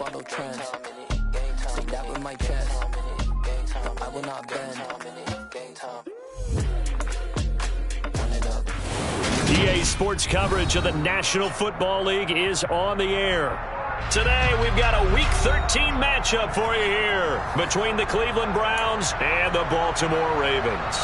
follow trends. Say that with my chest. I will not bend. Run it up. EA Sports coverage of the National Football League is on the air. Today, we've got a Week 13 matchup for you here between the Cleveland Browns and the Baltimore Ravens.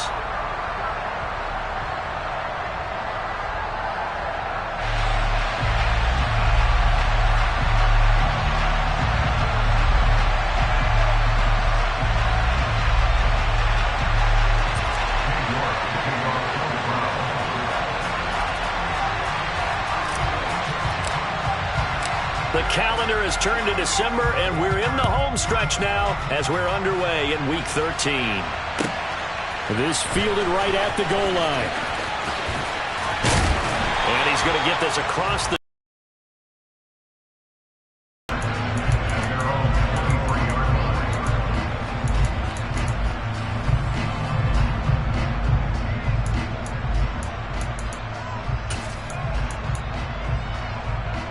The calendar has turned to December, and we're in the home stretch now as we're underway in Week 13. This fielded right at the goal line. And he's going to get this across the...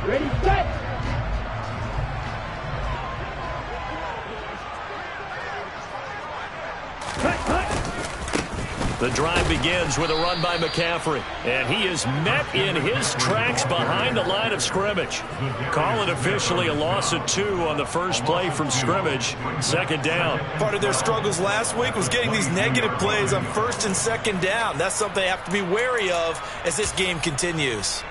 Ready, set! The drive begins with a run by McCaffrey, and he is met in his tracks behind the line of scrimmage. Call it officially a loss of 2 on the first play from scrimmage. Second down. Part of their struggles last week was getting these negative plays on first and second down. That's something they have to be wary of as this game continues.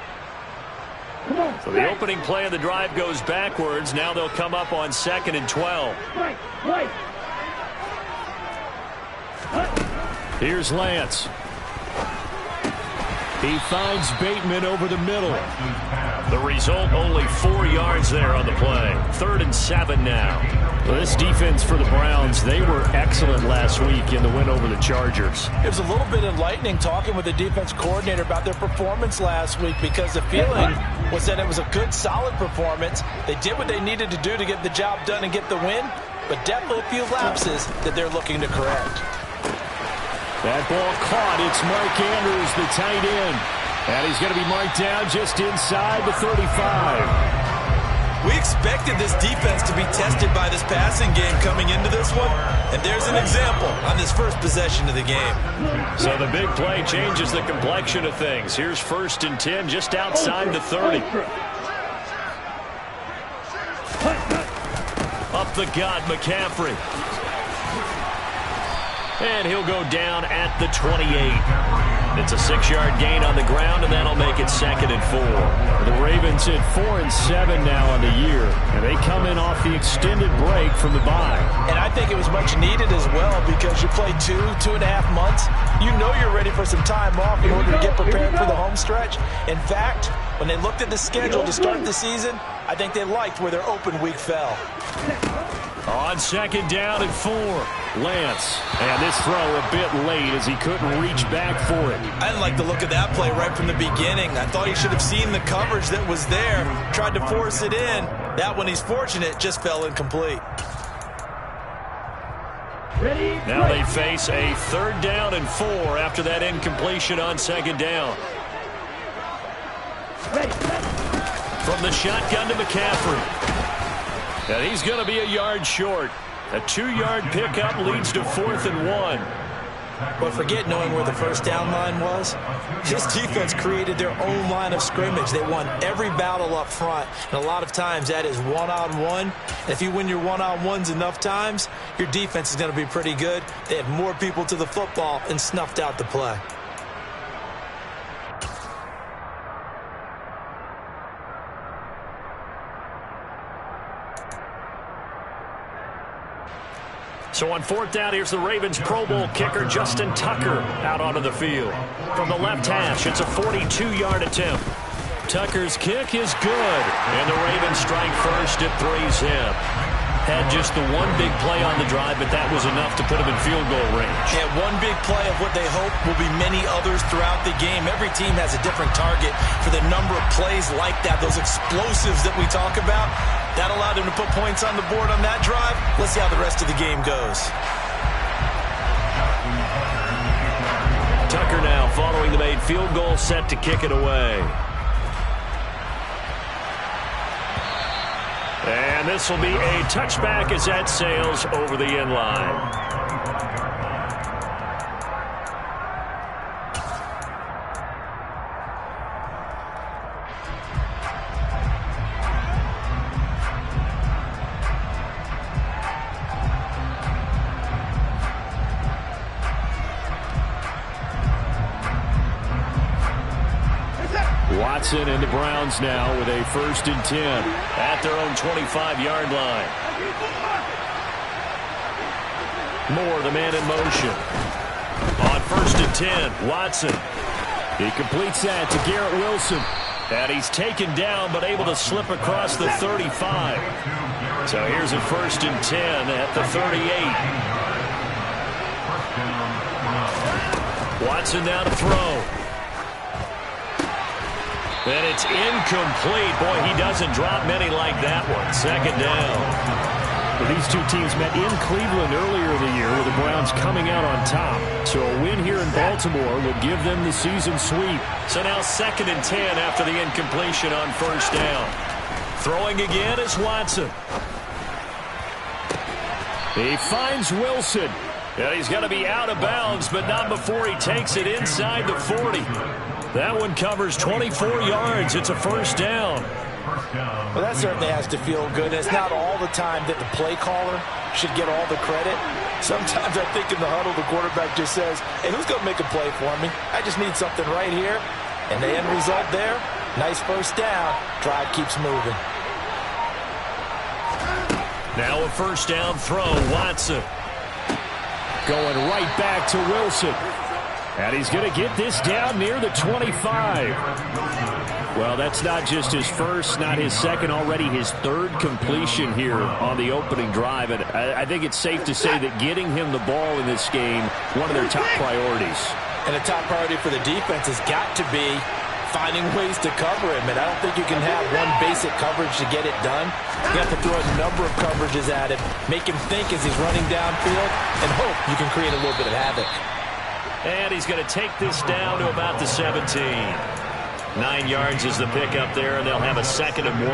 So the opening play of the drive goes backwards. Now they'll come up on 2nd and 12. Right. Here's Lance. He finds Bateman over the middle. The result, only 4 yards there on the play. 3rd and 7 now. Well, this defense for the Browns, they were excellent last week in the win over the Chargers. It was a little bit enlightening talking with the defense coordinator about their performance last week, because the feeling was that it was a good, solid performance. They did what they needed to do to get the job done and get the win, but definitely a few lapses that they're looking to correct. That ball caught. It's Mark Andrews, the tight end. And he's going to be marked down just inside the 35. We expected this defense to be tested by this passing game coming into this one, and there's an example on this first possession of the game. So the big play changes the complexion of things. Here's 1st and 10 just outside the 30. Up the gut, McCaffrey. And he'll go down at the 28. It's a 6-yard gain on the ground, and that'll make it 2nd and 4. The Ravens at 4 and 7 now on the year, and they come in off the extended break from the bye. And I think it was much needed as well, because you play 2.5 months. You know you're ready for some time off in order to get prepared for the home stretch. In fact, when they looked at the schedule to start the season, I think they liked where their open week fell. On 2nd down and 4, Lance. And this throw a bit late as he couldn't reach back for it. I didn't like the look of that play right from the beginning. I thought he should have seen the coverage that was there, tried to force it in. That one, he's fortunate, just fell incomplete. Now they face a 3rd down and 4 after that incompletion on 2nd down. From the shotgun to McCaffrey. And he's going to be a yard short. A 2-yard pickup leads to 4th and 1. But forget knowing where the first down line was. This defense created their own line of scrimmage. They won every battle up front. And a lot of times that is one-on-one. And if you win your one-on-ones enough times, your defense is going to be pretty good. They had more people to the football and snuffed out the play. So on 4th down, here's the Ravens Pro Bowl kicker, Justin Tucker, out onto the field. From the left hash, it's a 42-yard attempt. Tucker's kick is good, and the Ravens strike first. It threes him. Had just the one big play on the drive, but that was enough to put him in field goal range. Yeah, one big play of what they hope will be many others throughout the game. Every team has a different target for the number of plays like that, those explosives that we talk about. That allowed him to put points on the board on that drive. Let's see how the rest of the game goes. Tucker now following the made field goal, set to kick it away. And And this will be a touchback as that sails over the end line. Watson and the Browns now with a 1st and 10 at their own 25-yard line. Moore, the man in motion. On 1st and 10, Watson. He completes that to Garrett Wilson. And he's taken down but able to slip across the 35. So here's a 1st and 10 at the 38. Watson now to throw. And it's incomplete. Boy, he doesn't drop many like that one. 2nd down. Well, these two teams met in Cleveland earlier in the year with the Browns coming out on top. So a win here in Baltimore would give them the season sweep. So now 2nd and 10 after the incompletion on 1st down. Throwing again is Watson. He finds Wilson. Yeah, he's going to be out of bounds, but not before he takes it inside the 40. That one covers 24 yards. It's a 1st down. Well, that certainly has to feel good. It's not all the time that the play caller should get all the credit. Sometimes I think in the huddle, the quarterback just says, hey, who's going to make a play for me? I just need something right here. And the end result there, nice 1st down. Drive keeps moving. Now a 1st down throw, Watson. Going right back to Wilson. And he's going to get this down near the 25. Well, that's not just his first, not his second, already his 3rd completion here on the opening drive. And I think it's safe to say that getting him the ball in this game, one of their top priorities. And a top priority for the defense has got to be finding ways to cover him. And I don't think you can have one basic coverage to get it done. You have to throw a number of coverages at him, make him think as he's running downfield, and hope you can create a little bit of havoc. And he's going to take this down to about the 17. 9 yards is the pickup there, and they'll have a 2nd and 1.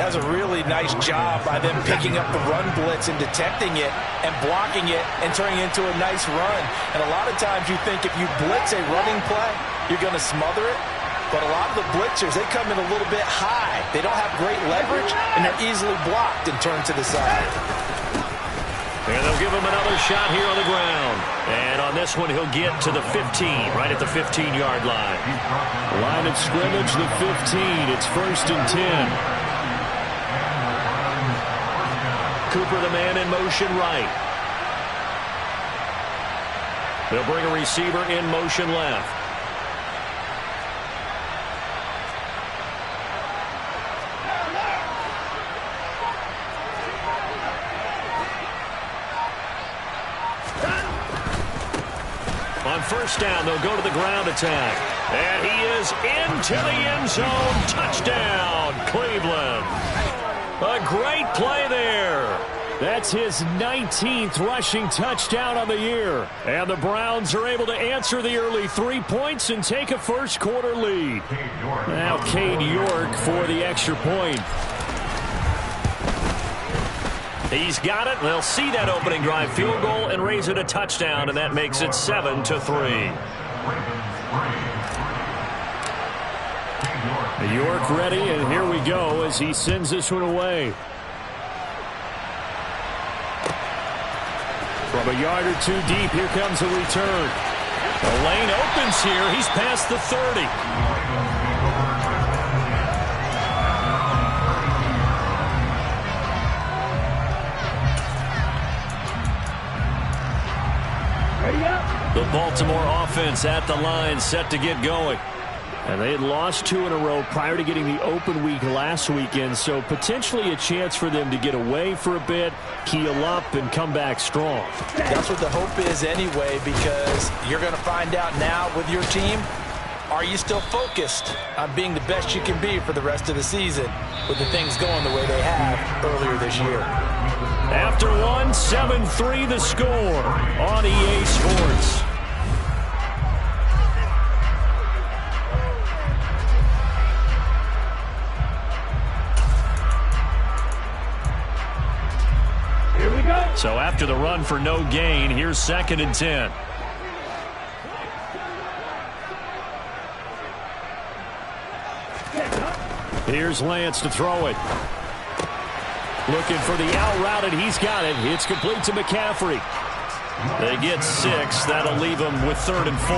That was a really nice job by them picking up the run blitz and detecting it and blocking it and turning it into a nice run. And a lot of times you think if you blitz a running play, you're going to smother it. But a lot of the blitzers, they come in a little bit high. They don't have great leverage, and they're easily blocked and turned to the side. And they'll give him another shot here on the ground. And on this one, he'll get to the 15, right at the 15-yard line. Line of scrimmage, the 15. It's 1st and 10. Cooper, the man in motion right. They'll bring a receiver in motion left. On 1st down, they'll go to the ground attack. And he is into the end zone. Touchdown, Cleveland. A great play there. That's his 19th rushing touchdown on the year. And the Browns are able to answer the early 3 points and take a 1st quarter lead. Now Cade York for the extra point. He's got it. They'll see that opening drive field goal and raise it a touchdown, and that makes it 7-3. York ready, and here we go as he sends this one away. From a yard or 2 deep, here comes a return. The lane opens here. He's past the 30. The Baltimore offense at the line, set to get going. And they had lost 2 in a row prior to getting the open week last weekend, so potentially a chance for them to get away for a bit, keel up, and come back strong. That's what the hope is anyway, because you're going to find out now with your team, are you still focused on being the best you can be for the rest of the season with the things going the way they have earlier this year? After one, 7-3 the score on EA Sports. So after the run for no gain, here's 2nd and 10. Here's Lance to throw it. Looking for the out route, and he's got it. It's complete to McCaffrey. They get 6. That'll leave them with 3rd and 4.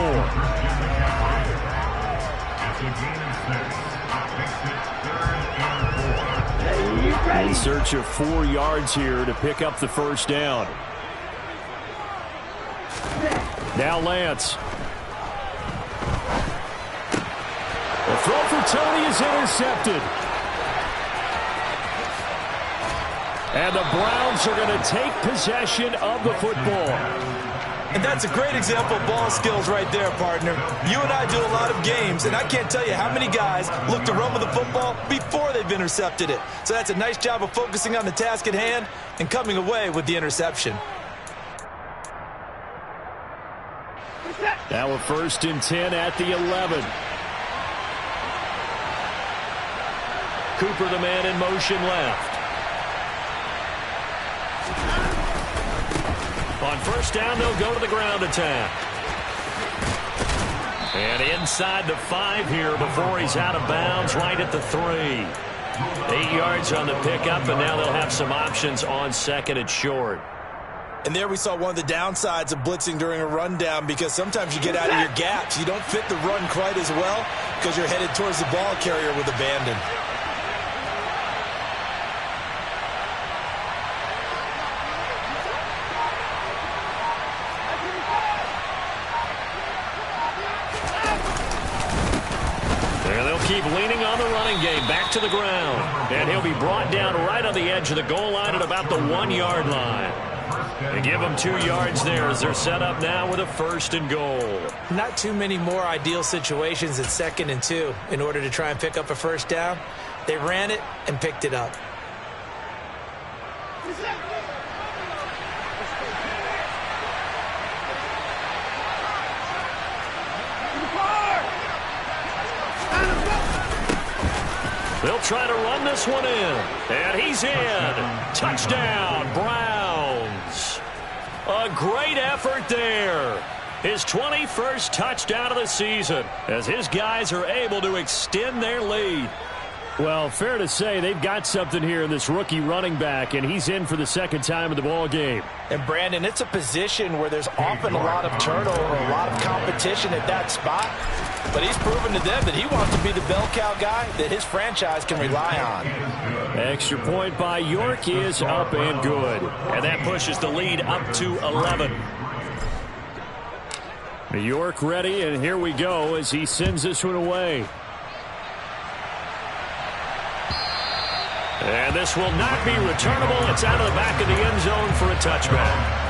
In search of 4 yards here to pick up the first down. Now Lance. The throw for Tony is intercepted. And the Browns are going to take possession of the football. And that's a great example of ball skills right there, partner. You and I do a lot of games, and I can't tell you how many guys look to run with the football before they've intercepted it. So that's a nice job of focusing on the task at hand and coming away with the interception. Now a 1st and 10 at the 11. Cooper, the man in motion left. On 1st down, they'll go to the ground attack. And inside the 5 here before he's out of bounds, right at the 3. 8 yards on the pickup, and now they'll have some options on 2nd and short. And there we saw one of the downsides of blitzing during a rundown, because sometimes you get out of your gaps. You don't fit the run quite as well because you're headed towards the ball carrier with abandon. Keep leaning on the running game. Back to the ground. And he'll be brought down right on the edge of the goal line at about the 1-yard line. They give them 2 yards there as they're set up now with a 1st and goal. Not too many more ideal situations at 2nd and 2 in order to try and pick up a 1st down. They ran it and picked it up. They'll try to run this one in. And he's in. Touchdown, Browns. A great effort there. His 21st touchdown of the season as his guys are able to extend their lead. Well, fair to say they've got something here in this rookie running back, and he's in for the 2nd time of the ball game. And, Brandon, it's a position where there's often a lot of turnover, a lot of competition at that spot. But he's proven to them that he wants to be the bell cow guy that his franchise can rely on. Extra point by York is up and good. And that pushes the lead up to 11. York ready, and here we go as he sends this one away. And this will not be returnable. It's out of the back of the end zone for a touchback.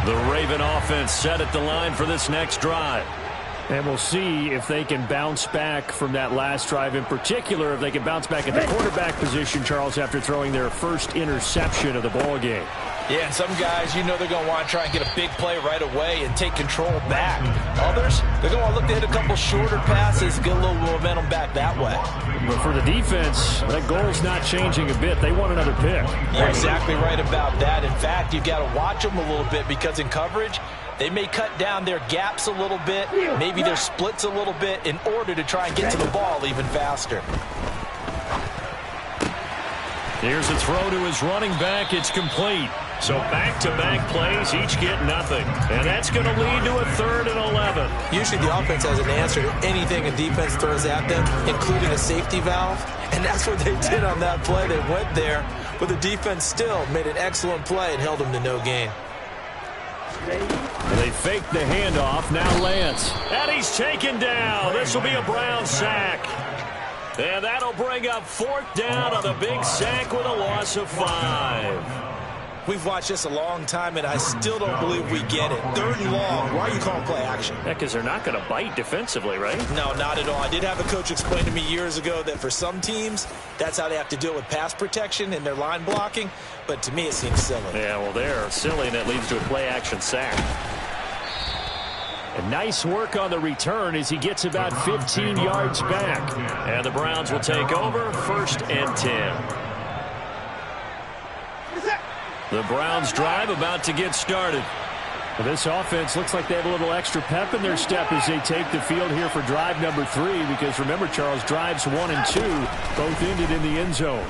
The Raven offense set at the line for this next drive. And we'll see if they can bounce back from that last drive, in particular if they can bounce back at the quarterback position, Charles, after throwing their first interception of the ball game. Yeah, and some guys, you know they're going to want to try and get a big play right away and take control back. Others, they're going to look to hit a couple shorter passes, get a little momentum back that way. But for the defense, that goal's not changing a bit. They want another pick. You're exactly right about that. In fact, you've got to watch them a little bit because in coverage, they may cut down their gaps a little bit, maybe their splits a little bit in order to try and get to the ball even faster. Here's a throw to his running back. It's complete. So back-to-back plays, each get nothing. And that's going to lead to a 3rd and 11. Usually the offense has an answer to anything a defense throws at them, including a safety valve. And that's what they did on that play. They went there, but the defense still made an excellent play and held them to no gain. They faked the handoff. Now Lance. And he's taken down. This will be a Brown sack. And that'll bring up 4th down on the big sack with a loss of 5. We've watched this a long time, and I still don't believe we get it. 3rd and long. Why are you calling play action? Yeah, because they're not going to bite defensively, right? No, not at all. I did have a coach explain to me years ago that for some teams, that's how they have to deal with pass protection and their line blocking. But to me, it seems silly. Yeah, well, they're silly, and that leads to a play action sack. And nice work on the return as he gets about 15 yards back. And the Browns will take over, 1st and 10. The Browns drive about to get started. Well, this offense looks like they have a little extra pep in their step as they take the field here for drive number 3, because remember, Charles, drives 1 and 2 both ended in the end zone.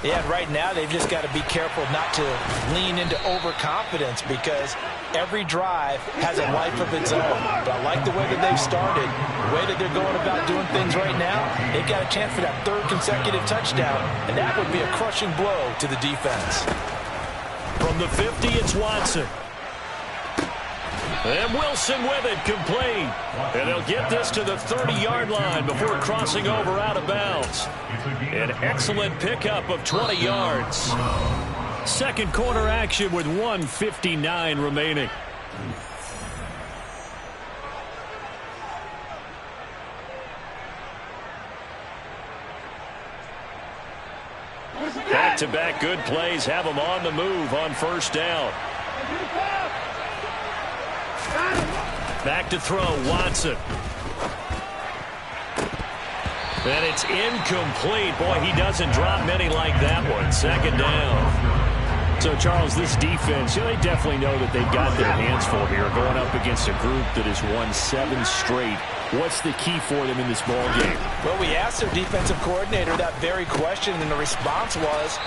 Yeah, and right now they've just got to be careful not to lean into overconfidence, because every drive has a life of its own. But I like the way that they've started, the way that they're going about doing things right now. They've got a chance for that 3rd consecutive touchdown, and that would be a crushing blow to the defense. From the 50, it's Watson. And Wilson with it, complete. And they'll get this to the 30-yard line before crossing over out of bounds. An excellent pickup of 20 yards. Second quarter action with 1:59 remaining. Back-to-back good plays have them on the move on 1st down. Back to throw, Watson. And it's incomplete. Boy, he doesn't drop many like that one. 2nd down. So, Charles, this defense, they definitely know that they've got their hands full here, going up against a group that has won 7 straight. What's the key for them in this ball game? Well, we asked their defensive coordinator that very question, and the response was,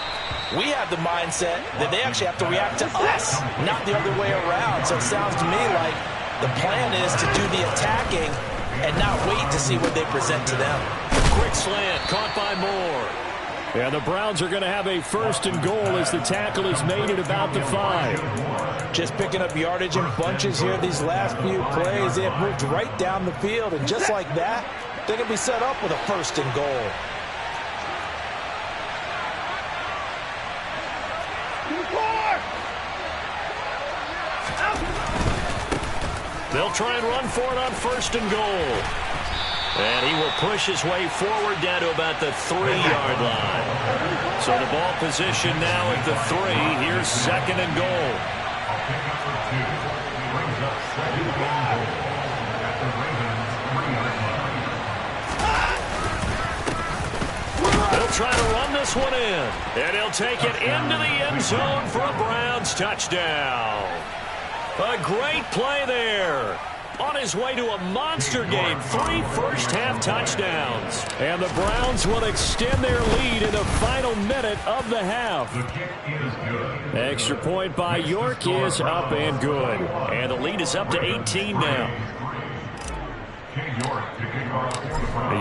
we have the mindset that they actually have to react to us, not the other way around. So it sounds to me like the plan is to do the attacking and not wait to see what they present to them. Quick slant, caught by Moore. And the Browns are going to have a 1st and goal as the tackle is made at about the 5. Just picking up yardage in bunches here these last few plays. They have moved right down the field, and just like that, they're going to be set up with a 1st and goal. They'll try and run for it on 1st and goal. And he will push his way forward down to about the 3-yard line. So the ball position now at the 3. Here's 2nd and goal. They'll try to run this one in. And he'll take it into the end zone for a Browns touchdown. A great play there. On his way to a monster game, 3 first-half touchdowns. And the Browns will extend their lead in the final minute of the half. Extra point by York is up and good. And the lead is up to 18 now.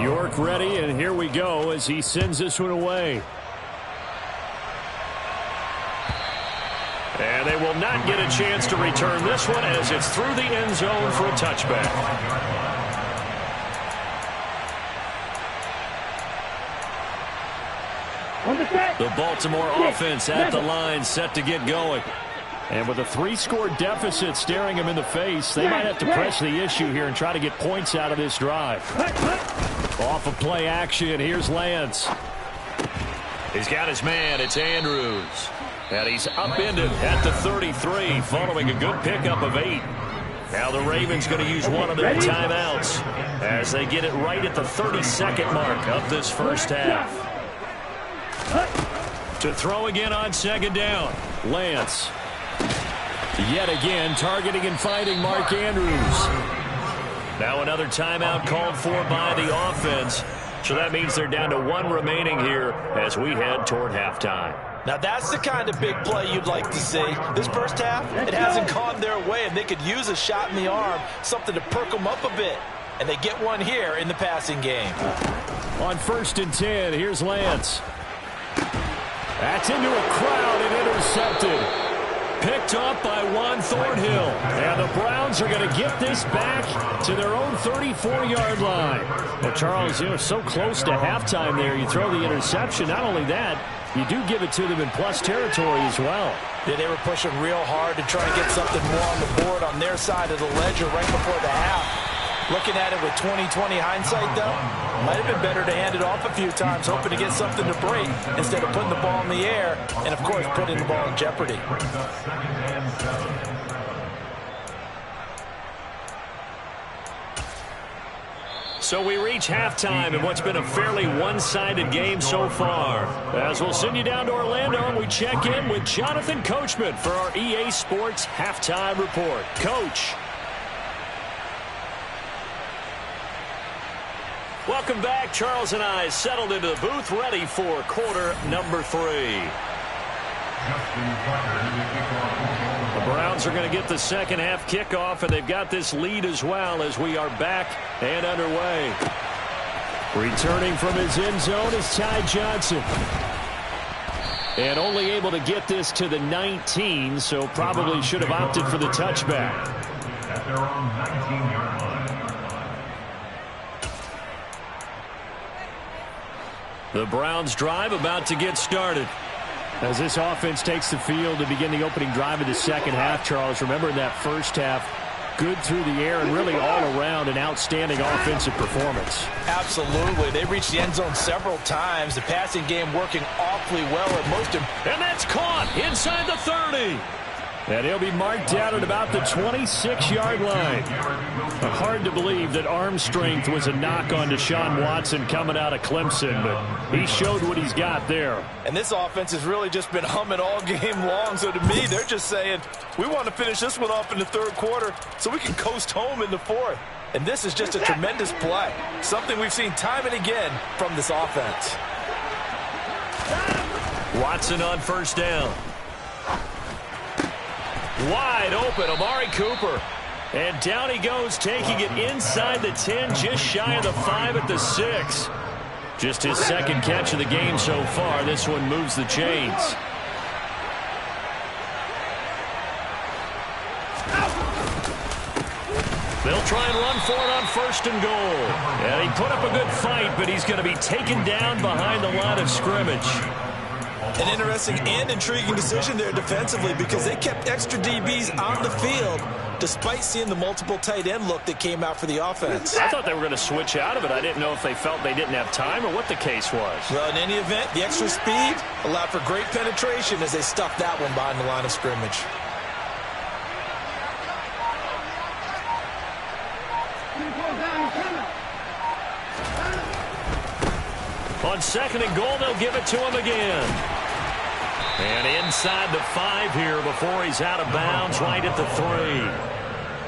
York ready, and here we go as he sends this one away. And they will not get a chance to return this one as it's through the end zone for a touchback. The Baltimore offense at the line, set to get going. And with a 3-score deficit staring him in the face, they might have to press the issue here and try to get points out of this drive. Off of play action, here's Lance. He's got his man, it's Andrews. And he's upended at the 33 following a good pickup of 8. Now the Ravens going to use one of their timeouts as they get it right at the 32nd mark of this first half. To throw again on 2nd down. Lance. Yet again targeting and finding Mark Andrews. Now another timeout called for by the offense. So that means they're down to 1 remaining here as we head toward halftime. Now that's the kind of big play you'd like to see. This first half, it hasn't gone their way, and they could use a shot in the arm, something to perk them up a bit. And they get one here in the passing game. On 1st and 10, here's Lance. That's into a crowd and intercepted. Picked up by Juan Thornhill. And the Browns are going to get this back to their own 34-yard line. Well, Charles, so close to halftime there. You throw the interception. Not only that, you do give it to them in plus territory as well. Yeah, they were pushing real hard to try and get something more on the board on their side of the ledger right before the half. Looking at it with 20/20 hindsight, though, might have been better to hand it off a few times, hoping to get something to break instead of putting the ball in the air and, of course, putting the ball in jeopardy. So we reach halftime in what's been a fairly one-sided game so far. As we'll send you down to Orlando, and we check in with Jonathan Coachman for our EA Sports Halftime Report. Coach. Welcome back. Charles and I settled into the booth, ready for quarter number 3. The Browns are going to get the second half kickoff, and they've got this lead as well as we are back and underway. Returning from his end zone is Ty Johnson. And only able to get this to the 19, so probably should have opted for the touchback. At their own 19-yard line. The Browns drive about to get started. As this offense takes the field to begin the opening drive of the second half, Charles, remember in that first half, good through the air and really all around an outstanding offensive performance. Absolutely. They reached the end zone several times. The passing game working awfully well at most. And that's caught inside the 30. And he'll be marked down at about the 26-yard line. Hard to believe that arm strength was a knock on Deshaun Watson coming out of Clemson, but he showed what he's got there. And this offense has really just been humming all game long, so to me, they're just saying, we want to finish this one off in the third quarter so we can coast home in the fourth. And this is just a tremendous play, something we've seen time and again from this offense. Watson on first down. Wide open, Amari Cooper. And down he goes, taking it inside the 10, just shy of the 5 at the 6. Just his second catch of the game so far. This one moves the chains. They'll try and run for it on first and goal. And he put up a good fight, but he's going to be taken down behind the line of scrimmage. An interesting and intriguing decision there defensively because they kept extra DBs on the field despite seeing the multiple tight end look that came out for the offense. I thought they were going to switch out of it. I didn't know if they felt they didn't have time or what the case was. Well, in any event, the extra speed allowed for great penetration as they stuffed that one behind the line of scrimmage. On second and goal, they'll give it to him again. And inside the 5 here before he's out of bounds, right at the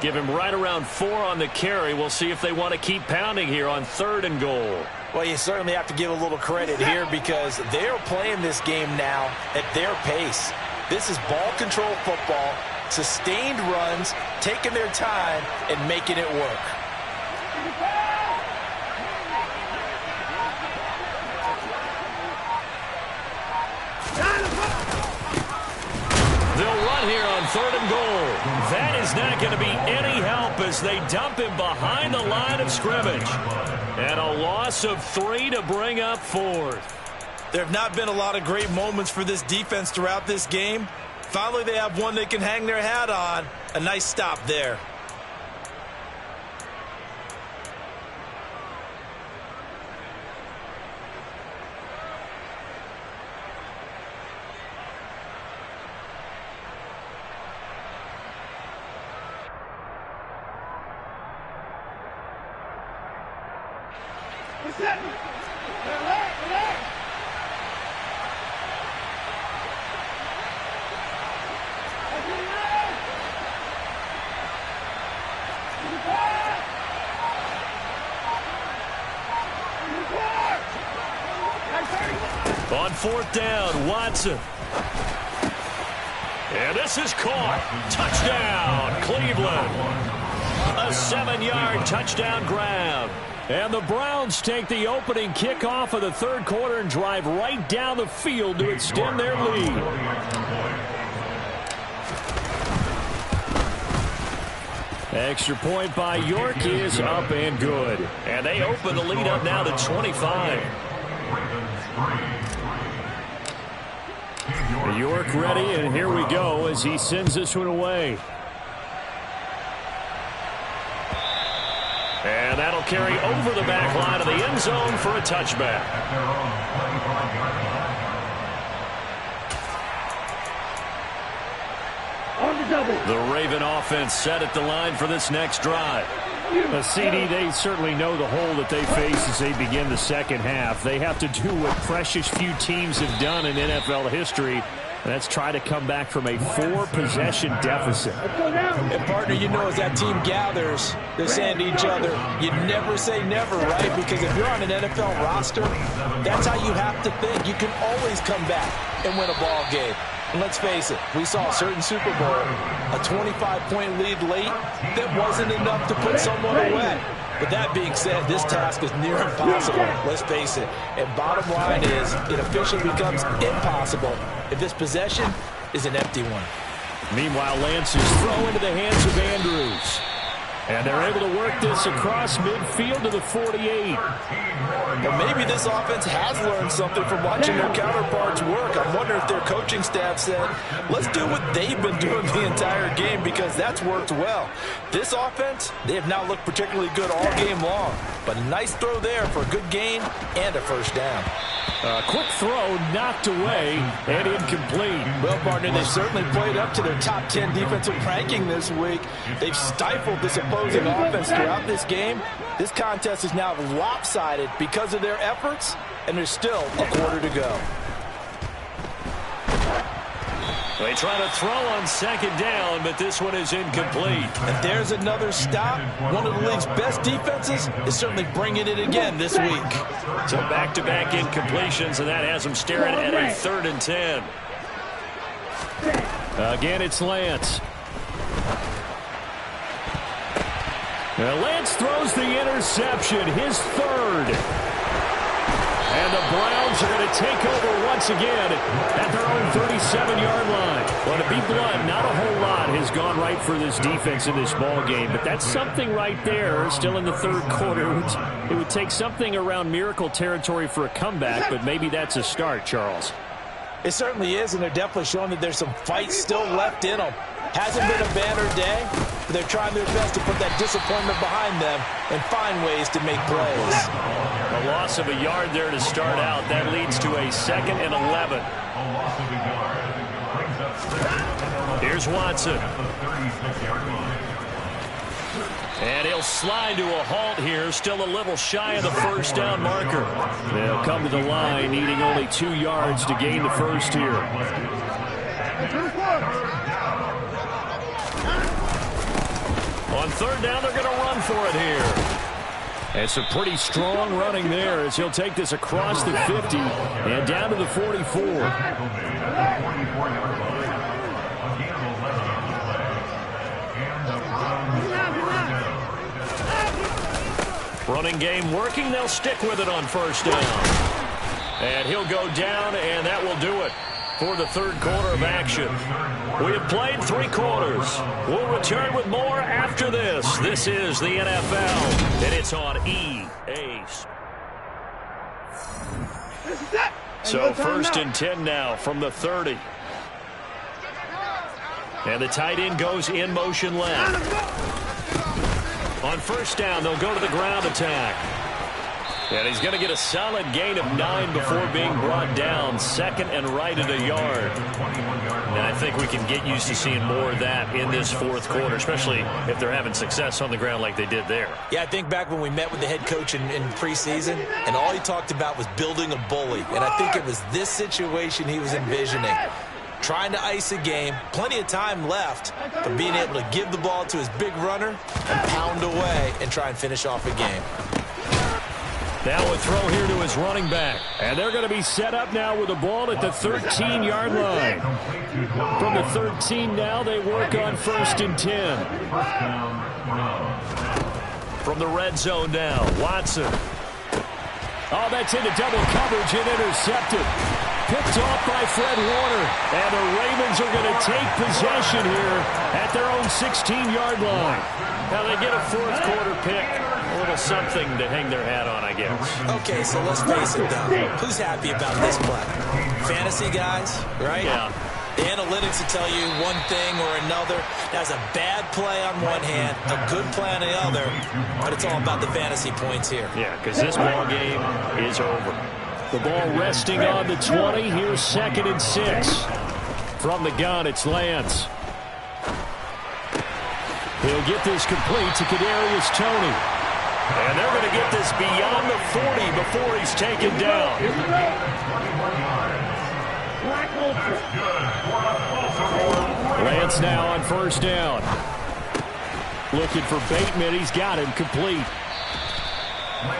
3. Give him right around 4 on the carry. We'll see if they want to keep pounding here on third and goal. Well, you certainly have to give a little credit here because they're playing this game now at their pace. This is ball control football, sustained runs, taking their time, and making it work. They'll run here on third and goal. That is not going to be any help as they dump him behind the line of scrimmage. And a loss of 3 to bring up fourth. There have not been a lot of great moments for this defense throughout this game. Finally, they have one they can hang their hat on. A nice stop there. On fourth down, Watson. And this is caught. Touchdown, Cleveland. A 7-yard touchdown grab. And the Browns take the opening kickoff of the third quarter and drive right down the field to extend their lead. Extra point by York is up and good. And they open the lead up now to 25. York ready, and here we go as he sends this one away. And that'll carry over the back line of the end zone for a touchback. The Raven offense set at the line for this next drive. CD, they certainly know the hole that they face as they begin the second half. They have to do what precious few teams have done in NFL history. That's try to come back from a 4-possession deficit. And, partner, you know, as that team gathers, they're saying to each other, you never say never, right? Because if you're on an NFL roster, that's how you have to think. You can always come back and win a ball game. And let's face it, we saw a certain Super Bowl, a 25-point lead late that wasn't enough to put someone away. But that being said, this task is near impossible, let's face it. And bottom line is, it officially becomes impossible if this possession is an empty one. Meanwhile, Lance's throw into the hands of Andrews. And they're able to work this across midfield to the 48. But maybe this offense has learned something from watching their counterparts work. I wonder if their coaching staff said, let's do what they've been doing the entire game, because that's worked well. This offense, they have not looked particularly good all game long. But a nice throw there for a good gain and a first down. A quick throw knocked away and incomplete. Well, partner, they've certainly played up to their top 10 defensive ranking this week. They've stifled this opposing offense throughout this game. This contest is now lopsided because of their efforts, and there's still a quarter to go. They try to throw on second down, but this one is incomplete. And there's another stop. One of the league's best defenses is certainly bringing it again this week. So back-to-back incompletions, and that has them staring at a 3rd and 10. Again, it's Lance. Now Lance throws the interception, his 3rd. And the Browns are going to take over once again at their own 37-yard line. Well, to be blunt, not a whole lot has gone right for this defense in this ball game, but that's something right there. Still in the 3rd quarter. It would take something around miracle territory for a comeback, but maybe that's a start, Charles. It certainly is, and they're definitely showing that there's some fight still left in them. Hasn't been a banner day, but they're trying their best to put that disappointment behind them and find ways to make plays. A loss of a yard there to start out. That leads to a 2nd and 11. Here's Watson. And he'll slide to a halt here, still a little shy of the first down marker. They'll come to the line, needing only 2 yards to gain the first here. On 3rd down, they're going to run for it here. And some pretty strong running there as he'll take this across the 50 and down to the 44. Running game working. They'll stick with it on 1st down. And he'll go down, and that will do it for the 3rd quarter of action. We have played 3 quarters. We'll return with more after this. This is the NFL, and it's on EA. So 1st and 10 now from the 30. And the tight end goes in motion left. On 1st down, they'll go to the ground attack. And he's going to get a solid gain of 9 before being brought down. 2nd and right at a yard. And I think we can get used to seeing more of that in this 4th quarter, especially if they're having success on the ground like they did there. Yeah, I think back when we met with the head coach in preseason, and all he talked about was building a bully. And I think it was this situation he was envisioning. Trying to ice a game, plenty of time left, but being able to give the ball to his big runner and pound away and try and finish off a game. Now a throw here to his running back. And they're going to be set up now with the ball at the 13-yard line. From the 13 now, they work on 1st and 10. From the red zone now, Watson. Oh, that's into double coverage and intercepted. Picked off by Fred Warner. And the Ravens are going to take possession here at their own 16-yard line. Now they get a 4th quarter pick. A little something to hang their hat on, I guess. Okay, so let's face it, though. Who's happy about this play? Fantasy guys, right? Yeah. The analytics will tell you one thing or another. That's a bad play on one hand, a good play on the other, but it's all about the fantasy points here. Yeah, because this ball game is over. The ball resting on the 20. Here's 2nd and 6. From the gun, it's Lance. He'll get this complete to Kadarius Toney. And they're going to get this beyond the 40 before he's taken down. Lance now on first down. Looking for Bateman. He's got him complete.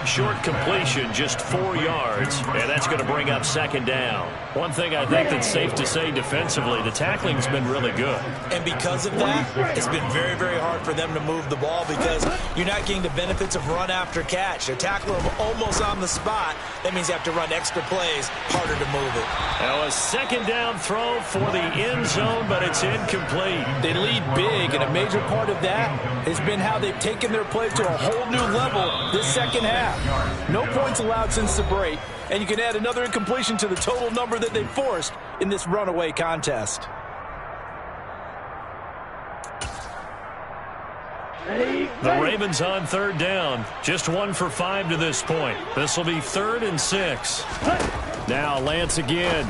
Short completion, just 4 yards, and that's going to bring up second down. One thing I think that's safe to say defensively, the tackling's been really good. And because of that, it's been very, very hard for them to move the ball because you're not getting the benefits of run after catch. They're tackling them almost on the spot. That means you have to run extra plays, harder to move it. Now a second down throw for the end zone, but it's incomplete. They lead big, and a major part of that has been how they've taken their play to a whole new level this second half. No points allowed since the break, and you can add another incompletion to the total number that they forced in this runaway contest. The Ravens on third down. Just 1 for 5 to this point. This will be 3rd and 6. Now Lance again.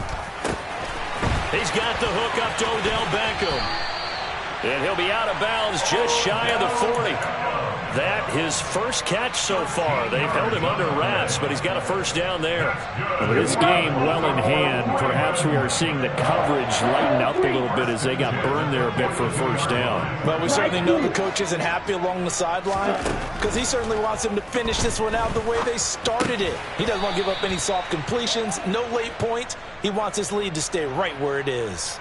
He's got the hook up to Odell Beckham. And he'll be out of bounds just shy of the 40. That his first catch so far. They've held him under wraps, but he's got a first down there. With this game well in hand, perhaps we are seeing the coverage lighten up a little bit as they got burned there a bit for a first down. But we certainly know the coach isn't happy along the sideline because he certainly wants them to finish this one out the way they started it. He doesn't want to give up any soft completions, no late points. He wants his lead to stay right where it is.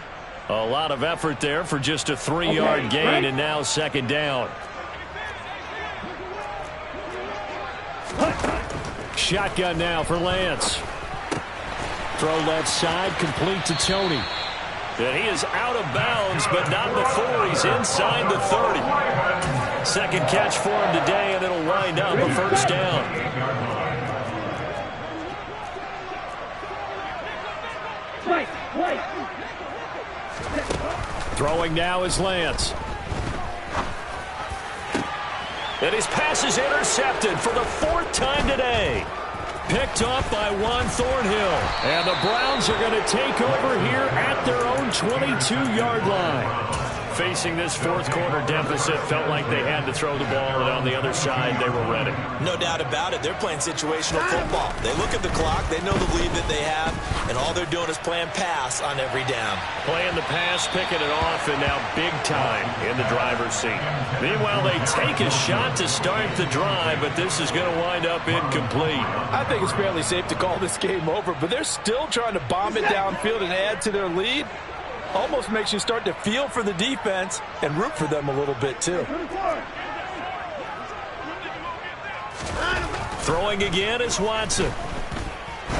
A lot of effort there for just a 3-yard gain, and now second down. Shotgun now for Lance. Throw left side, complete to Toney. And he is out of bounds, but not before he's inside the 30. Second catch for him today, and it'll wind up a first down. Throwing now is Lance. And his pass is intercepted for the 4th time today. Picked off by Juan Thornhill. And the Browns are going to take over here at their own 22-yard line. Facing this 4th quarter deficit, felt like they had to throw the ball, and on the other side, they were ready. No doubt about it. They're playing situational football. They look at the clock. They know the lead that they have, and all they're doing is playing pass on every down. Playing the pass, picking it off, and now big time in the driver's seat. Meanwhile, they take a shot to start the drive, but this is going to wind up incomplete. I think it's fairly safe to call this game over, but they're still trying to bomb it downfield and add to their lead. Almost makes you start to feel for the defense and root for them a little bit, too. Throwing again is Watson.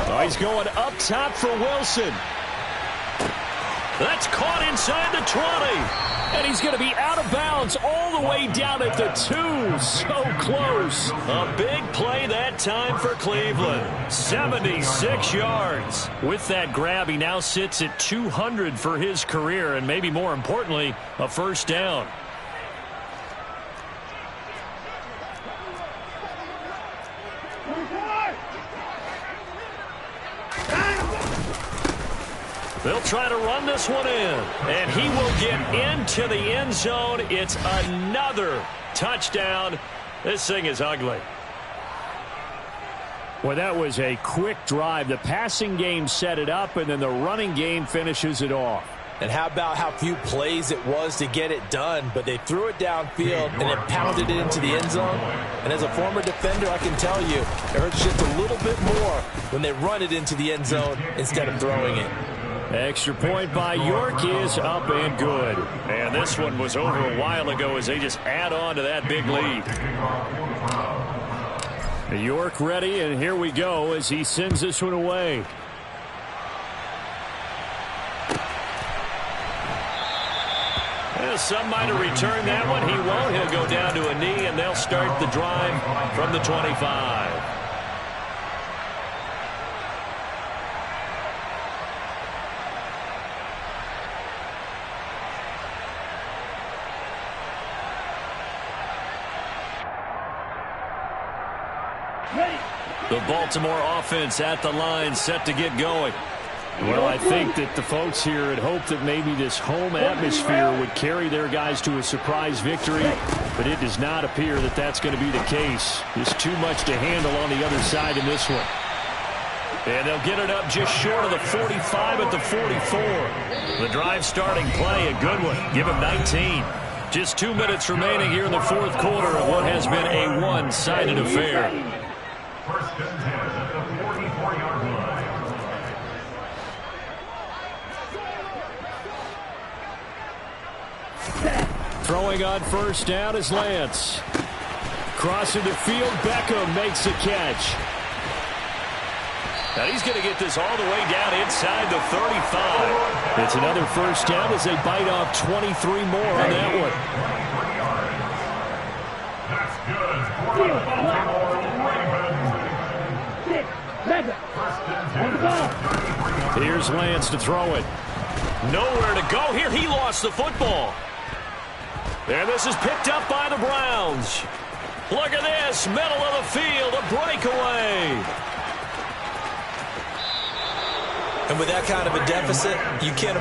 Oh, he's going up top for Wilson. That's caught inside the 20. And he's going to be out of bounds all the way down at the 2. So close. A big play that time for Cleveland. 76 yards. With that grab, he now sits at 200 for his career, and maybe more importantly, a first down. They'll try to run this one in, and he will get into the end zone. It's another touchdown. This thing is ugly. Well, that was a quick drive. The passing game set it up, and then the running game finishes it off. And how about how few plays it was to get it done, but they threw it downfield and then pounded it into the end zone. And as a former defender, I can tell you, it hurts just a little bit more when they run it into the end zone instead of throwing it. Extra point by York is up and good. And this one was over a while ago as they just add on to that big lead. York ready, and here we go as he sends this one away. Well, some might have returned that one. He won't. He'll go down to a knee, and they'll start the drive from the 25. The Baltimore offense at the line, set to get going. Well, I think that the folks here had hoped that maybe this home atmosphere would carry their guys to a surprise victory, but it does not appear that that's going to be the case. There's too much to handle on the other side in this one. And they'll get it up just short of the 45 at the 44. The drive starting play, a good one. Give him 19. Just 2 minutes remaining here in the fourth quarter of what has been a one-sided affair. First and 10 at the 44-yard line. Throwing on first down is Lance. Crossing the field, Beckham makes a catch. Now he's going to get this all the way down inside the 35. It's another first down as they bite off 23 more on that one. That's good. Here's Lance to throw it. Nowhere to go here. He lost the football. And this is picked up by the Browns. Look at this. Middle of the field. A breakaway. And with that kind of a deficit, you can't...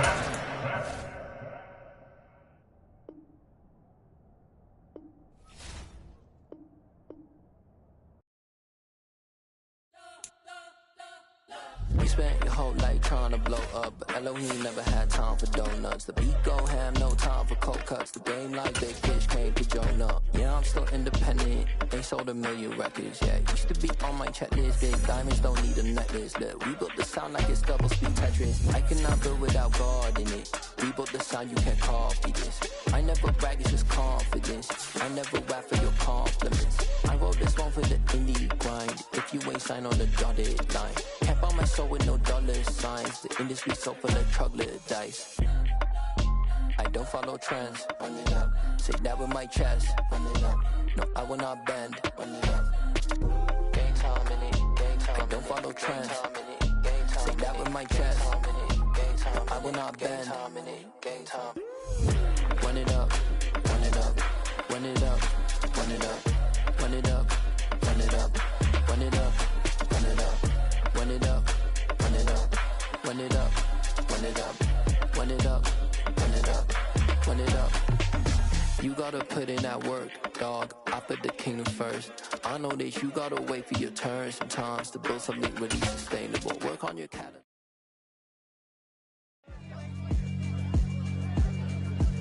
You spent your whole life trying to blow up, but Elohim never had time for donuts. The beat go ham, no time for cold cuts. The game like big fish came to Jonah. Yeah, I'm still independent. They sold 1 million records, yeah. Used to be on my checklist. Big diamonds don't need a necklace. Look, we built the sound like it's double speed Tetris. I cannot build without God in it. We built the sound, you can't copy this. I never brag, it's just confidence. I never rap for your compliments. I wrote this one for the indie grind. If you ain't signed on the dotted line, can't buy my soul with no dollar signs. The industry so full of troglodytes. I don't follow trends. Say that with my chest. No, I will not bend. Gang time in it. I don't follow trends. Say that with my chest. I will not bend. Run it up, run it up, run it up, run it up, run it up, run it up, run it up, run it up, run it up, run it up, run it up, run it up, run it up, run it up, run it up. You gotta put in that work, dog. I put the kingdom first. I know that you gotta wait for your turn sometimes to build something really sustainable. Work on your calendar.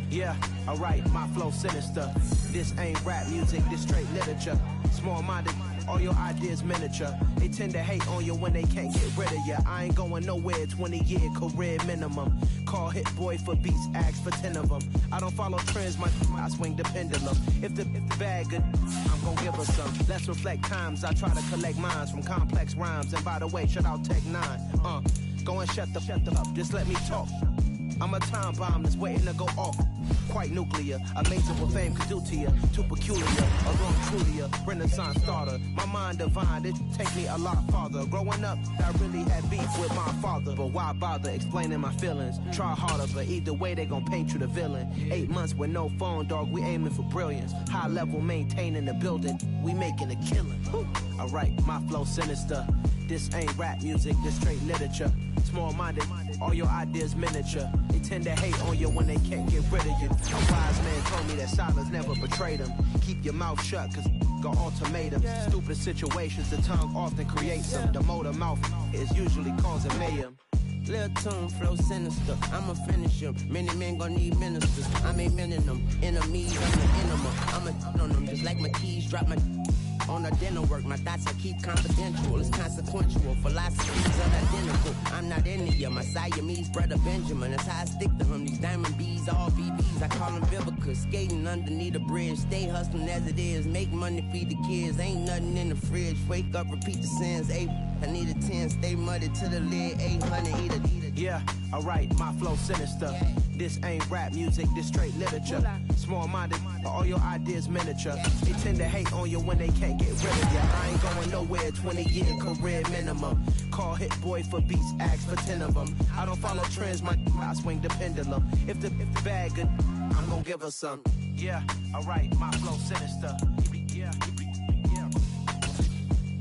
Yeah, alright, my flow sinister. This ain't rap music, this straight literature. Small-minded, all your ideas miniature. They tend to hate on you when they can't get rid of you. I ain't going nowhere, 20-year career minimum. Call Hit Boy for beats, ask for 10 of them. I don't follow trends, I swing the pendulum. If the bag good, I'm gonna give her some. Let's reflect times, I try to collect minds from complex rhymes. And by the way, shout out Tech 9. Go and shut the up, just let me talk. I'm a time bomb that's waiting to go off. Quite nuclear, amazing what fame could do to you. Too peculiar, a wrong true to you. Renaissance starter, my mind divine, it take me a lot farther. Growing up, I really had beef with my father. But why bother explaining my feelings? Try harder, but either way they gon' paint you the villain. 8 months with no phone, dog, we aiming for brilliance. High level maintaining the building, we making a killing. Alright, my flow sinister. This ain't rap music, this straight literature. Small-minded, all your ideas miniature. They tend to hate on you when they can't get rid of you. A wise man told me that silence never betrayed him. Keep your mouth shut, cause got ultimatums. Stupid situations, the tongue often creates them. The motor mouth is usually causing mayhem. Lil' tune, flow sinister, I'ma finish him. Many men gon' need ministers, I'm aiming them. Enemies, I'm the enema, I'ma on them. Just like my keys, drop my on the dental work. My thoughts I keep confidential, it's consequential. Philosophies unidentical, I'm not into you. My Siamese brother Benjamin, that's how I stick to him. These diamond bees, all BBs, I call them Vivica. Skating underneath a bridge, stay hustling as it is. Make money, feed the kids, ain't nothing in the fridge. Wake up, repeat the sins, I need a 10, stay muddy to the lid, 800, eat a. Yeah, alright, my flow sinister. This ain't rap music, this straight literature. Small-minded, all your ideas miniature. They tend to hate on you when they can't get rid of you. I ain't going nowhere, 20-year career minimum. Call Hit Boy for beats, ask for 10 of them. I don't follow trends, I swing the pendulum. If the bag good, I'm gonna give her some. Yeah, alright, my flow sinister.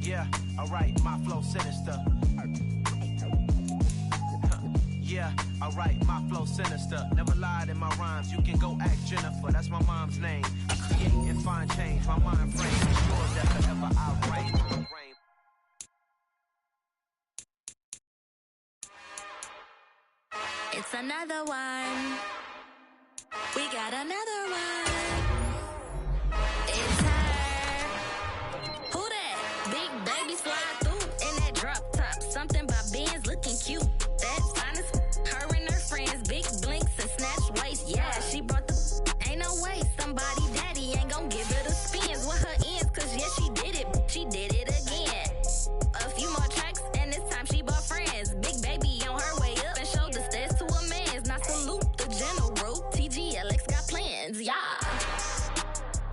Yeah, alright, my flow sinister. Yeah, alright, my flow sinister. Never lied in my rhymes. You can go ask Jennifer. That's my mom's name. I create and find change. My mind frame is yours that forever I reign. It's another one. We got another one. It's her. Who that? Big baby slide through in that drop top. Something by Benz looking cute. That's finest. Her and her friends, big blinks and snatch waist. Yeah, she brought the. Ain't no way somebody daddy ain't gon' give her the spins with her ends. Cause yeah, she did it. She did it again. A few more tracks and this time she bought friends. Big baby on her way up and showed the stairs to a man's. Now salute the general. TGLX got plans, yeah.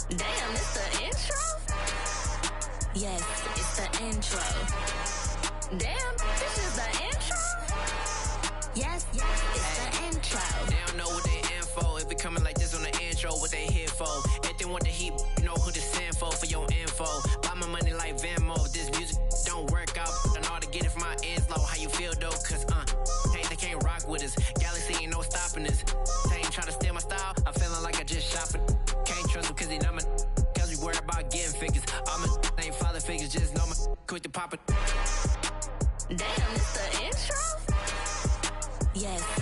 Damn, it's the intro? Yes, it's the intro. Damn, this is the intro? Yes, it's the intro. They don't know what they info. If it coming like this on the intro, what they here for? If they want the heat, you know who to send for your info. Buy my money like Venmo. This music don't work out. I know how to get it from my ends low. How you feel though? Cause hey, they can't rock with us. Galaxy ain't no stopping us. They ain't trying to steal my style. I'm feeling like I just shopping. Can't trust them cause they know my. Cause we worried about getting figures. All my ain't father figures. Just know my quick to pop it. Damn, it's the intro? Yes.